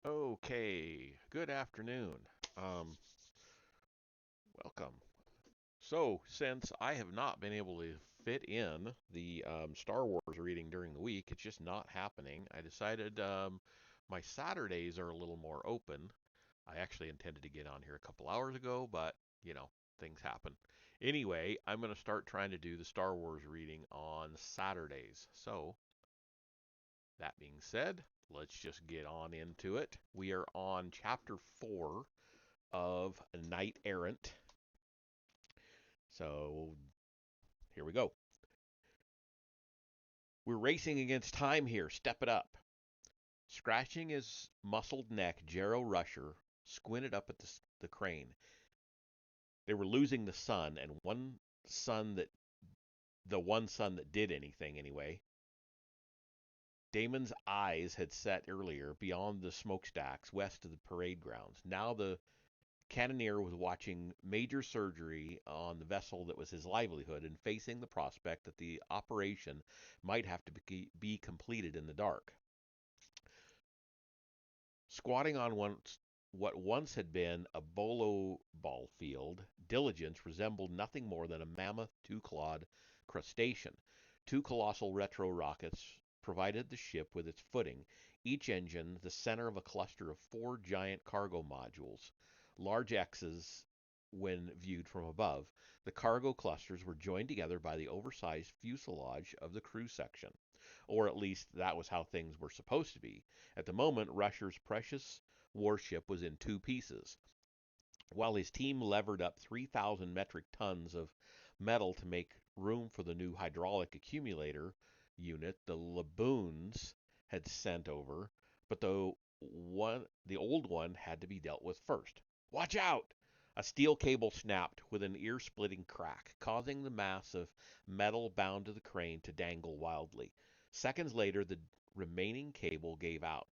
Okay, good afternoon. Um, Welcome. So, since I have not been able to fit in the Star Wars reading during the week, it's just not happening. I decided my Saturdays are a little more open. I actually intended to get on here a couple hours ago, but you know, things happen. Anyway, I'm going to start trying to do the Star Wars reading on Saturdays. So, that being said, let's just get on into it. We are on chapter 4 of Knight Errant. So here we go. We're racing against time here. Step it up. Scratching his muscled neck, Jero Rusher squinted up at the crane. They were losing the sun, and one sun that did anything anyway. Damon's eyes had set earlier beyond the smokestacks west of the parade grounds. Now the Cannoneer was watching major surgery on the vessel that was his livelihood and facing the prospect that the operation might have to be completed in the dark. Squatting on what once had been a bolo ball field, Diligence resembled nothing more than a mammoth two-clawed crustacean. Two colossal retro rockets provided the ship with its footing, each engine the center of a cluster of four giant cargo modules, large X's when viewed from above. The cargo clusters were joined together by the oversized fuselage of the crew section. Or at least that was how things were supposed to be. At the moment, Rusher's precious warship was in two pieces. While his team levered up 3,000 metric tons of metal to make room for the new hydraulic accumulator unit the Laboons had sent over, but the old one had to be dealt with first. Watch out! A steel cable snapped with an ear-splitting crack, causing the mass of metal bound to the crane to dangle wildly. Seconds later, the remaining cable gave out,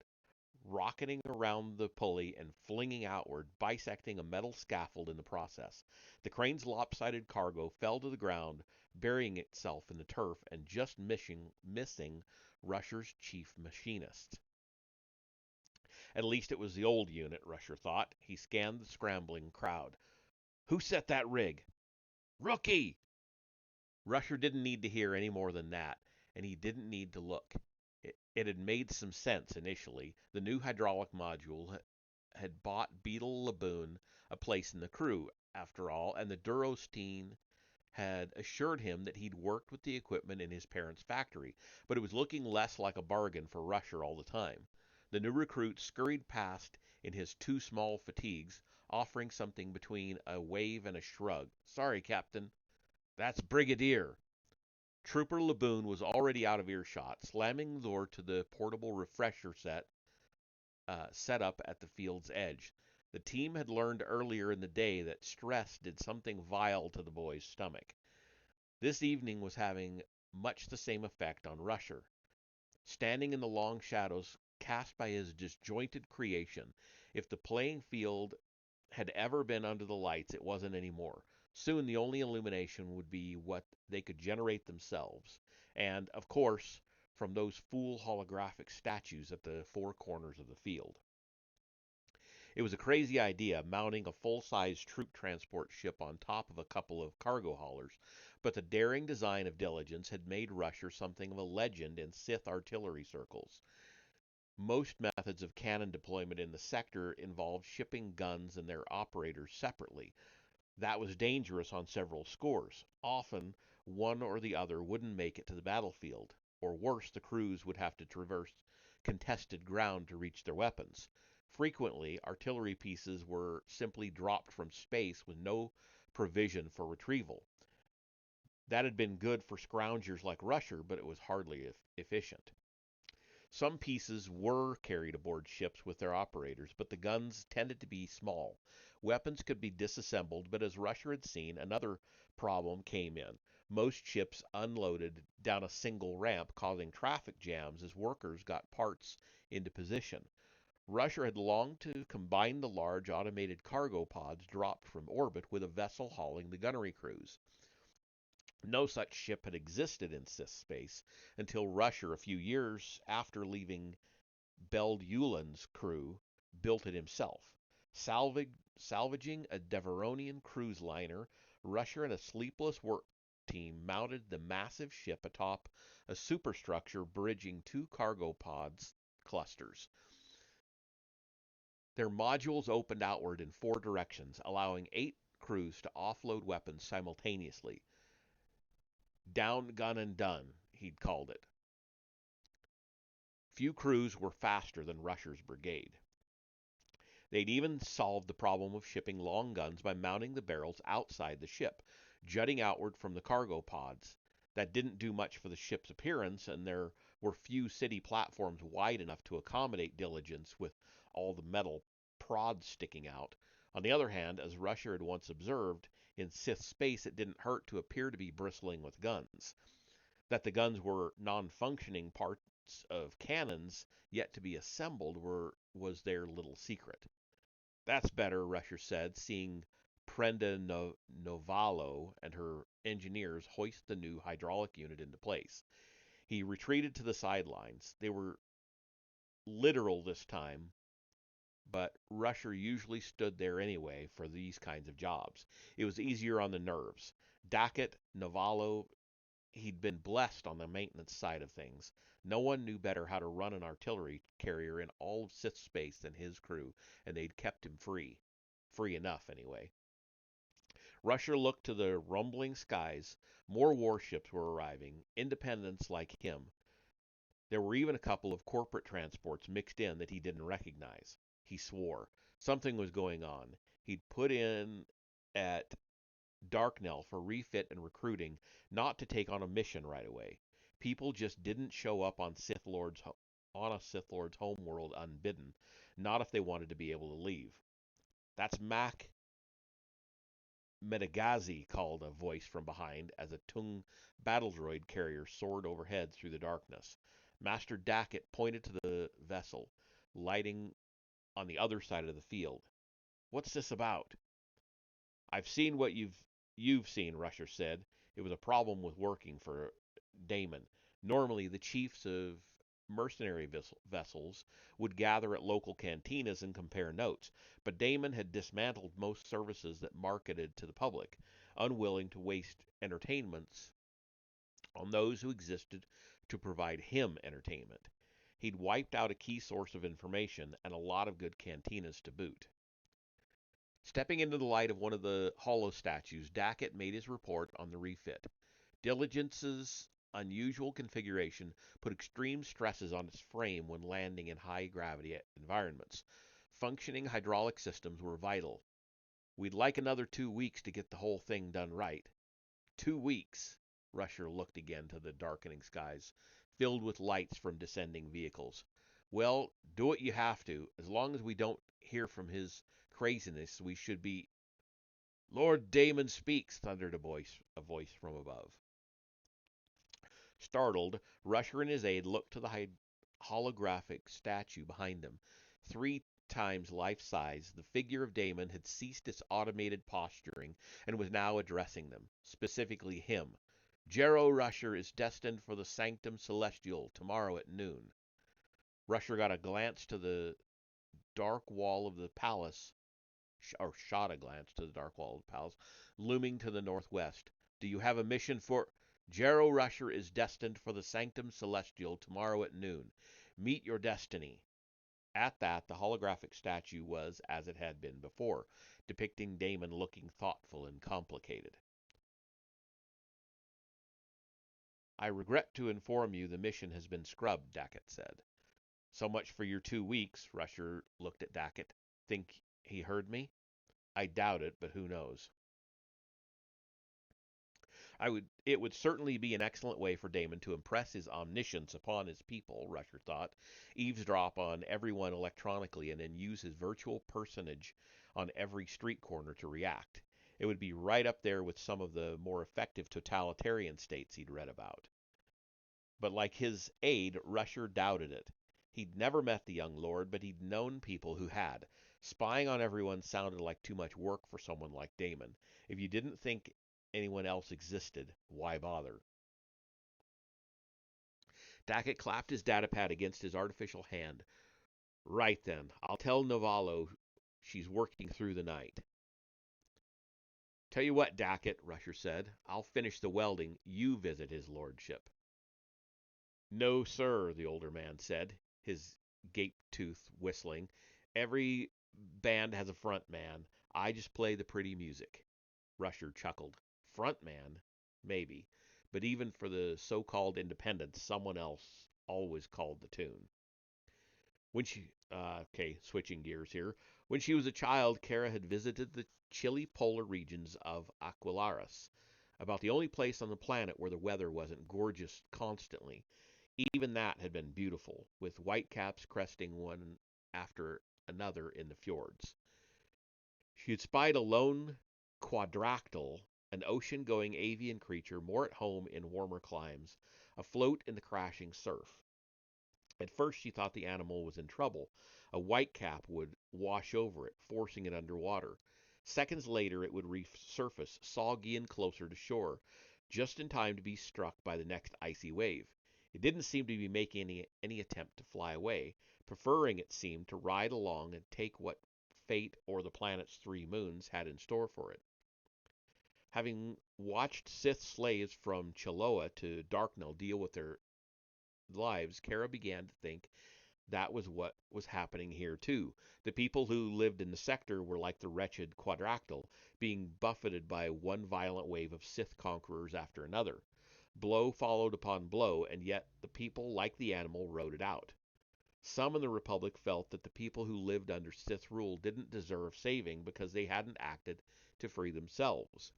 rocketing around the pulley and flinging outward, bisecting a metal scaffold in the process. The crane's lopsided cargo fell to the ground, burying itself in the turf and just missing Rusher's chief machinist. At least it was the old unit, Rusher thought. He scanned the scrambling crowd. Who set that rig? Rookie! Rusher didn't need to hear any more than that, and he didn't need to look. It had made some sense initially. The new hydraulic module had bought Beetle Laboon a place in the crew, after all, and the Durosteen had assured him that he'd worked with the equipment in his parents' factory, but it was looking less like a bargain for Rusher all the time. The new recruit scurried past in his too small fatigues, offering something between a wave and a shrug. Sorry, Captain. That's Brigadier. Trooper Laboon was already out of earshot, slamming the door to the portable refresher set up at the field's edge. The team had learned earlier in the day that stress did something vile to the boy's stomach. This evening was having much the same effect on Rusher. Standing in the long shadows cast by his disjointed creation, if the playing field had ever been under the lights, it wasn't anymore. Soon the only illumination would be what they could generate themselves, and, of course, from those fool holographic statues at the four corners of the field. It was a crazy idea, mounting a full-size troop transport ship on top of a couple of cargo haulers, but the daring design of Diligence had made Rusher something of a legend in Sith artillery circles. Most methods of cannon deployment in the sector involved shipping guns and their operators separately. That was dangerous on several scores. Often, one or the other wouldn't make it to the battlefield, or worse, the crews would have to traverse contested ground to reach their weapons. Frequently, artillery pieces were simply dropped from space with no provision for retrieval. That had been good for scroungers like Rusher, but it was hardly efficient. Some pieces were carried aboard ships with their operators, but the guns tended to be small. Weapons could be disassembled, but as Rusher had seen, another problem came in. Most ships unloaded down a single ramp, causing traffic jams as workers got parts into position. Rusher had longed to combine the large automated cargo pods dropped from orbit with a vessel hauling the gunnery crews. No such ship had existed in Sith space until Rusher, a few years after leaving Beld Ulan's crew, built it himself. Salvaging a Deveronian cruise liner, Rusher and a sleepless work team mounted the massive ship atop a superstructure bridging two cargo pods clusters. Their modules opened outward in four directions, allowing 8 crews to offload weapons simultaneously. Down, gun, and done, he'd called it. Few crews were faster than Rusher's brigade. They'd even solved the problem of shipping long guns by mounting the barrels outside the ship, jutting outward from the cargo pods. That didn't do much for the ship's appearance, and there were few city platforms wide enough to accommodate Diligence with all the metal prods sticking out. On the other hand, as Rusher had once observed, in Sith space it didn't hurt to appear to be bristling with guns. That the guns were non-functioning parts of cannons yet to be assembled was their little secret. That's better, Rusher said, seeing Prenda Novalo and her engineers hoist the new hydraulic unit into place. He retreated to the sidelines. They were literal this time, but Rusher usually stood there anyway for these kinds of jobs. It was easier on the nerves. Dackett, Novalo, he'd been blessed on the maintenance side of things. No one knew better how to run an artillery carrier in all of Sith space than his crew, and they'd kept him free. Free enough, anyway. Rusher looked to the rumbling skies. More warships were arriving, independents like him. There were even a couple of corporate transports mixed in that he didn't recognize. He swore. Something was going on. He'd put in at Darknell for refit and recruiting, not to take on a mission right away. People just didn't show up on a Sith Lord's homeworld unbidden, not if they wanted to be able to leave. That's Mac Medagazi, called a voice from behind as a Tung battle droid carrier soared overhead through the darkness. Master Dackett pointed to the vessel, lighting on the other side of the field. What's this about? I've seen what you've seen, Rusher said. It was a problem with working for Damon. Normally, the chiefs of mercenary vessels would gather at local cantinas and compare notes, but Damon had dismantled most services that marketed to the public, unwilling to waste entertainments on those who existed to provide him entertainment. He'd wiped out a key source of information and a lot of good cantinas to boot. Stepping into the light of one of the hollow statues, Dackett made his report on the refit. Diligence's unusual configuration put extreme stresses on its frame when landing in high gravity environments. Functioning hydraulic systems were vital. We'd like another 2 weeks to get the whole thing done right. 2 weeks. Rusher looked again to the darkening skies, filled with lights from descending vehicles. Well, do what you have to. As long as we don't hear from his craziness, we should be. Lord Damon speaks, thundered a voice from above. Startled, Rusher and his aide looked to the holographic statue behind them. 3 times life size, the figure of Damon had ceased its automated posturing and was now addressing them, specifically him. Jero Rusher is destined for the Sanctum Celestial tomorrow at noon. Rusher got a glance to the dark wall of the palace, or shot a glance to the dark wall of the palace, looming to the northwest. Do you have a mission for. Jero Rusher is destined for the Sanctum Celestial tomorrow at noon. Meet your destiny. At that, the holographic statue was as it had been before, depicting Damon looking thoughtful and complicated. I regret to inform you the mission has been scrubbed, Dackett said. So much for your 2 weeks, Rusher looked at Dackett. Think he heard me? I doubt it, but who knows? It would certainly be an excellent way for Damon to impress his omniscience upon his people, Rusher thought, eavesdrop on everyone electronically and then use his virtual personage on every street corner to react. It would be right up there with some of the more effective totalitarian states he'd read about. But like his aide, Rusher doubted it. He'd never met the young lord, but he'd known people who had. Spying on everyone sounded like too much work for someone like Damon. If you didn't think anyone else existed, why bother? Dackett clapped his datapad against his artificial hand. Right then, I'll tell Navallo she's working through the night. Tell you what, Dackett, Rusher said. I'll finish the welding. You visit his lordship. No, sir, the older man said, his gape tooth whistling. Every band has a front man. I just play the pretty music. Rusher chuckled. Front man? Maybe. But even for the so called independents, someone else always called the tune. Okay, switching gears here. When she was a child, Kara had visited the chilly polar regions of Aquilaris, about the only place on the planet where the weather wasn't gorgeous constantly. Even that had been beautiful, with whitecaps cresting one after another in the fjords. She had spied a lone quadractyl, an ocean going avian creature more at home in warmer climes, afloat in the crashing surf. At first, she thought the animal was in trouble. A whitecap would wash over it, forcing it under water. Seconds later, it would resurface, soggy and closer to shore, just in time to be struck by the next icy wave. It didn't seem to be making any attempt to fly away, preferring, it seemed, to ride along and take what fate or the planet's three moons had in store for it. Having watched Sith slaves from Chiloa to Darknell deal with their lives, Kara began to think that was what was happening here too. The people who lived in the sector were like the wretched quadractyl, being buffeted by one violent wave of Sith conquerors after another. Blow followed upon blow, and yet the people, like the animal, rode it out. Some in the Republic felt that the people who lived under Sith rule didn't deserve saving because they hadn't acted to free themselves.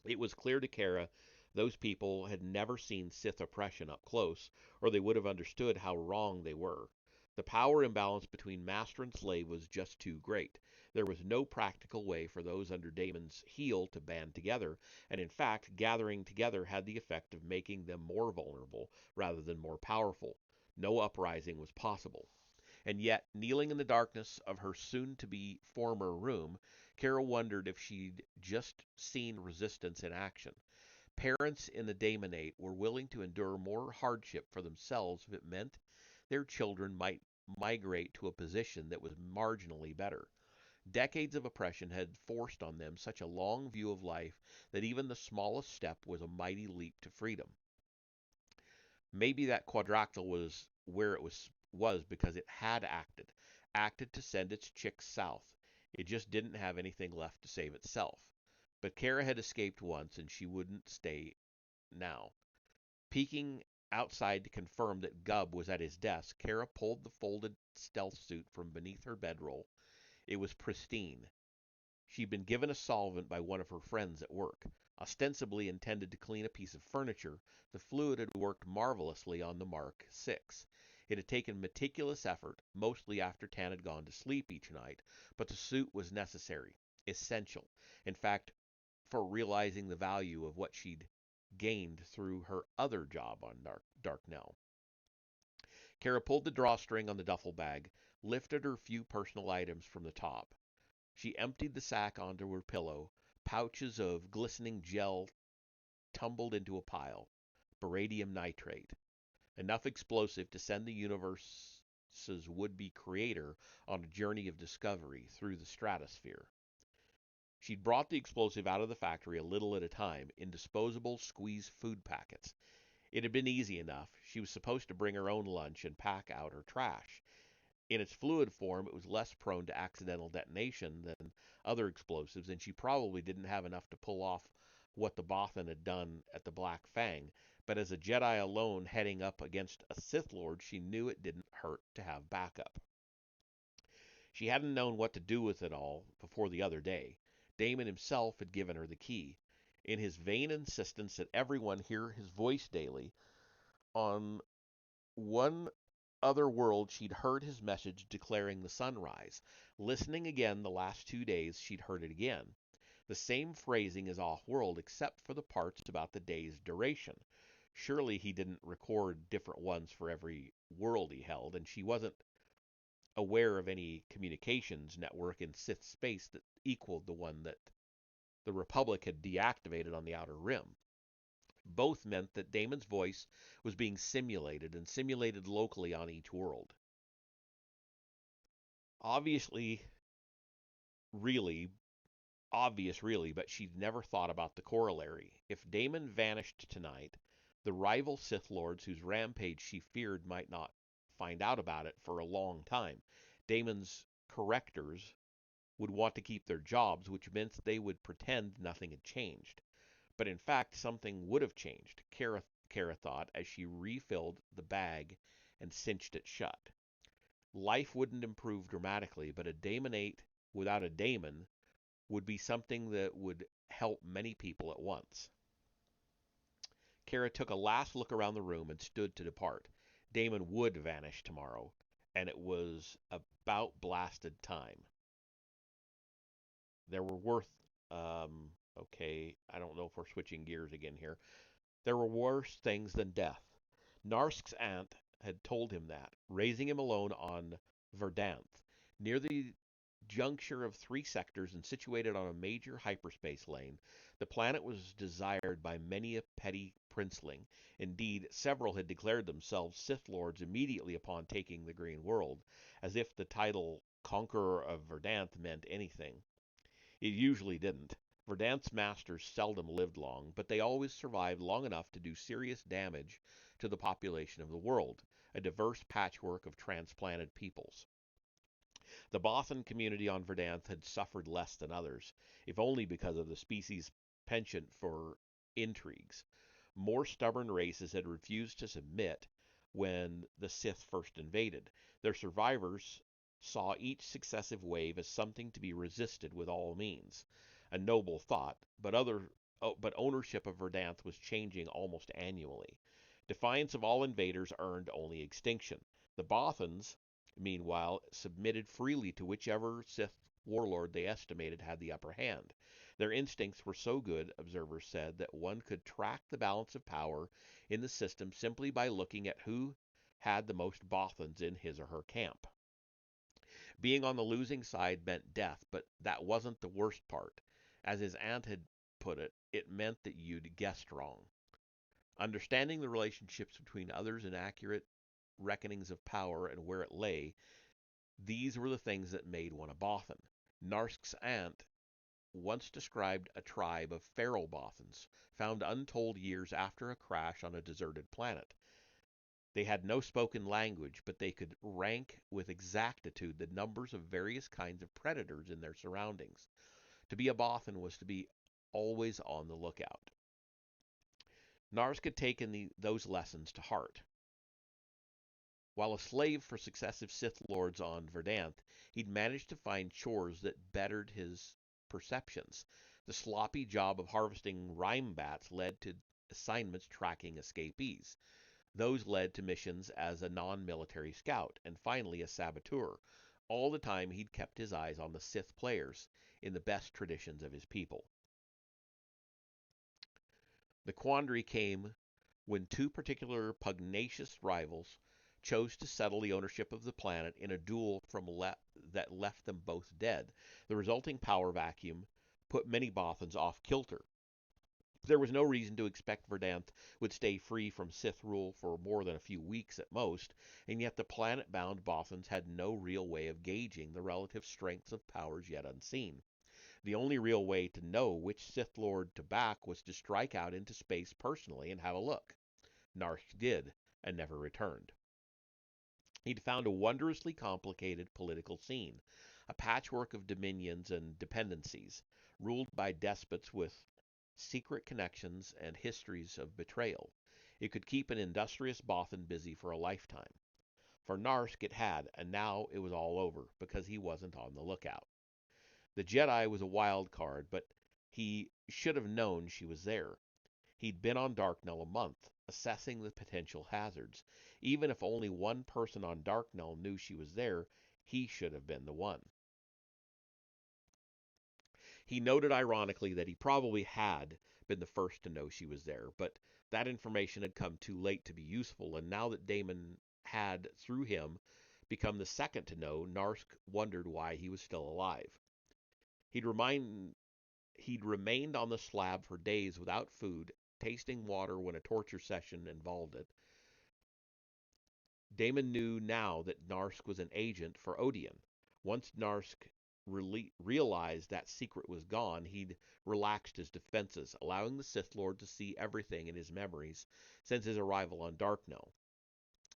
It was clear to Kara those people had never seen Sith oppression up close, or they would have understood how wrong they were. The power imbalance between master and slave was just too great. There was no practical way for those under Damon's heel to band together, and in fact, gathering together had the effect of making them more vulnerable rather than more powerful. No uprising was possible. And yet, kneeling in the darkness of her soon to be former room, Carol wondered if she'd just seen resistance in action. Parents in the Daemonate were willing to endure more hardship for themselves if it meant their children might migrate to a position that was marginally better. Decades of oppression had forced on them such a long view of life that even the smallest step was a mighty leap to freedom. Maybe that quadractyl was where it was because it had acted to send its chicks south. It just didn't have anything left to save itself. But Kara had escaped once, and she wouldn't stay now. Peeking outside to confirm that Gubb was at his desk, Kara pulled the folded stealth suit from beneath her bedroll. It was pristine. She'd been given a solvent by one of her friends at work. Ostensibly intended to clean a piece of furniture, the fluid had worked marvelously on the Mark 6. It had taken meticulous effort, mostly after Tan had gone to sleep each night, but the suit was necessary, essential, in fact, for realizing the value of what she'd gained through her other job on Darknell. Kara pulled the drawstring on the duffel bag, lifted her few personal items from the top. She emptied the sack onto her pillow. Pouches of glistening gel tumbled into a pile. Beradium nitrate. Enough explosive to send the universe's would-be creator on a journey of discovery through the stratosphere. She'd brought the explosive out of the factory a little at a time in disposable squeeze food packets. It had been easy enough. She was supposed to bring her own lunch and pack out her trash. In its fluid form, it was less prone to accidental detonation than other explosives, and she probably didn't have enough to pull off what the Bothan had done at the Black Fang. But as a Jedi alone heading up against a Sith Lord, she knew it didn't hurt to have backup. She hadn't known what to do with it all before the other day. Damon himself had given her the key. In his vain insistence that everyone hear his voice daily, on one other world she'd heard his message declaring the sunrise. Listening again the last 2 days, she'd heard it again. The same phrasing as off-world, except for the parts about the day's duration. Surely he didn't record different ones for every world he held, and she wasn't aware of any communications network in Sith space that equaled the one that the Republic had deactivated on the Outer Rim. Both meant that Damon's voice was being simulated and simulated locally on each world. Obviously, really, obvious really, but she'd never thought about the corollary. If Daemon vanished tonight, the rival Sith Lords whose rampage she feared might not find out about it for a long time. Daemon's correctors would want to keep their jobs, which meant they would pretend nothing had changed. But in fact, something would have changed, Kara thought as she refilled the bag and cinched it shut. Life wouldn't improve dramatically, but a Daemonate without a Daemon would be something that would help many people at once. Kara took a last look around the room and stood to depart. Daemon would vanish tomorrow, and it was about blasted time. There were okay, I don't know if we're switching gears again here. There were worse things than death. Narsk's aunt had told him that, raising him alone on Verdanth, near the juncture of three sectors and situated on a major hyperspace lane. The planet was desired by many a petty princeling. Indeed, several had declared themselves Sith Lords immediately upon taking the Green World, as if the title Conqueror of Verdanth meant anything. It usually didn't. Verdanth's masters seldom lived long, but they always survived long enough to do serious damage to the population of the world, a diverse patchwork of transplanted peoples. The Bothan community on Verdanth had suffered less than others, if only because of the species' penchant for intrigues. More stubborn races had refused to submit when the Sith first invaded. Their survivors saw each successive wave as something to be resisted with all means. A noble thought, but ownership of Verdanth was changing almost annually. Defiance of all invaders earned only extinction. The Bothans, meanwhile, submitted freely to whichever Sith warlord they estimated had the upper hand. Their instincts were so good, observers said, that one could track the balance of power in the system simply by looking at who had the most Bothans in his or her camp. Being on the losing side meant death, but that wasn't the worst part. As his aunt had put it, it meant that you'd guessed wrong. Understanding the relationships between others and accurate reckonings of power and where it lay, these were the things that made one a Bothan. Narsk's aunt once described a tribe of feral Bothans, found untold years after a crash on a deserted planet. They had no spoken language, but they could rank with exactitude the numbers of various kinds of predators in their surroundings. To be a Bothan was to be always on the lookout. Narsk had taken those lessons to heart. While a slave for successive Sith Lords on Verdanth, he'd managed to find chores that bettered his perceptions. The sloppy job of harvesting rime bats led to assignments tracking escapees. Those led to missions as a non-military scout, and finally a saboteur. All the time he'd kept his eyes on the Sith players, in the best traditions of his people. The quandary came when two particular pugnacious rivals chose to settle the ownership of the planet in a duel that left them both dead. The resulting power vacuum put many Bothans off kilter. There was no reason to expect Verdanth would stay free from Sith rule for more than a few weeks at most, and yet the planet-bound Bothans had no real way of gauging the relative strengths of powers yet unseen. The only real way to know which Sith Lord to back was to strike out into space personally and have a look. Narsk did, and never returned. He'd found a wondrously complicated political scene, a patchwork of dominions and dependencies, ruled by despots with secret connections and histories of betrayal. It could keep an industrious Bothan busy for a lifetime. For Narsk it had, and now it was all over, because he wasn't on the lookout. The Jedi was a wild card, but he should have known she was there. He'd been on Darknell a month, assessing the potential hazards. Even if only one person on Darknell knew she was there, he should have been the one. He noted ironically that he probably had been the first to know she was there, but that information had come too late to be useful, and now that Daemon had, through him, become the second to know, Narsk wondered why he was still alive. He'd remind He'd remained on the slab for days without food, tasting water when a torture session involved it. Daemon knew now that Narsk was an agent for Odion, Once Narsk realized that secret was gone, he'd relaxed his defenses, allowing the Sith Lord to see everything in his memories since his arrival on Darknell.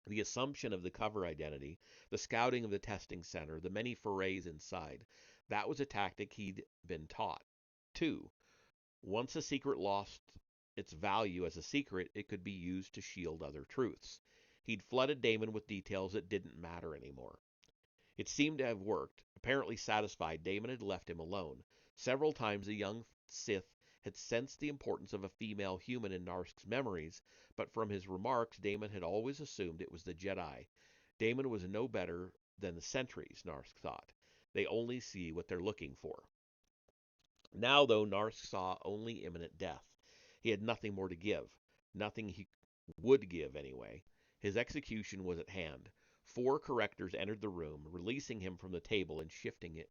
The assumption of the cover identity, the scouting of the testing center, the many forays inside, that was a tactic he'd been taught. 2. Once a secret lost its value as a secret, it could be used to shield other truths. He'd flooded Damon with details that didn't matter anymore. It seemed to have worked. Apparently satisfied, Damon had left him alone. Several times the young Sith had sensed the importance of a female human in Narsk's memories, but from his remarks, Damon had always assumed it was the Jedi. Damon was no better than the sentries, Narsk thought. They only see what they're looking for. Now, though, Narsk saw only imminent death. He had nothing more to give. Nothing he would give, anyway. His execution was at hand. 4 correctors entered the room, releasing him from the table and shifting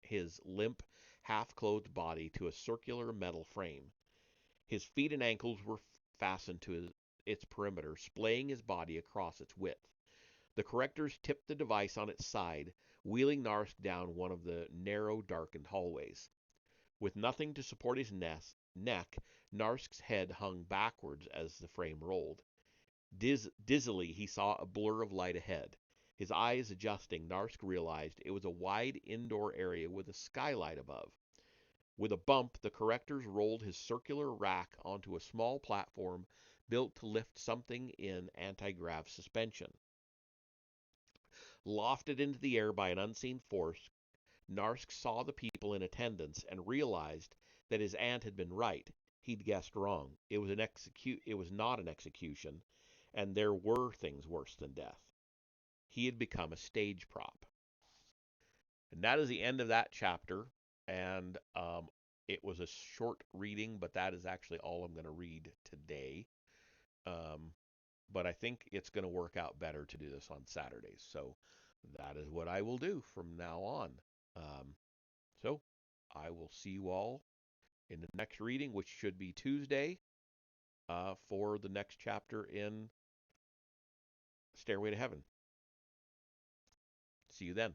his limp, half-clothed body to a circular metal frame. His feet and ankles were fastened to its perimeter, splaying his body across its width. The correctors tipped the device on its side, wheeling Narsk down one of the narrow, darkened hallways. With nothing to support his neck, Narsk's head hung backwards as the frame rolled. Dizzily, he saw a blur of light ahead. His eyes adjusting, Narsk realized it was a wide indoor area with a skylight above. With a bump, the correctors rolled his circular rack onto a small platform built to lift something in anti-grav suspension. Lofted into the air by an unseen force, Narsk saw the people in attendance and realized that his aunt had been right. He'd guessed wrong. It was not an execution, and there were things worse than death. He had become a stage prop. And that is the end of that chapter. And it was a short reading, but that is actually all I'm going to read today. But I think it's going to work out better to do this on Saturdays. So that is what I will do from now on. So I will see you all in the next reading, which should be Tuesday, for the next chapter in Stairway to Heaven. See you then.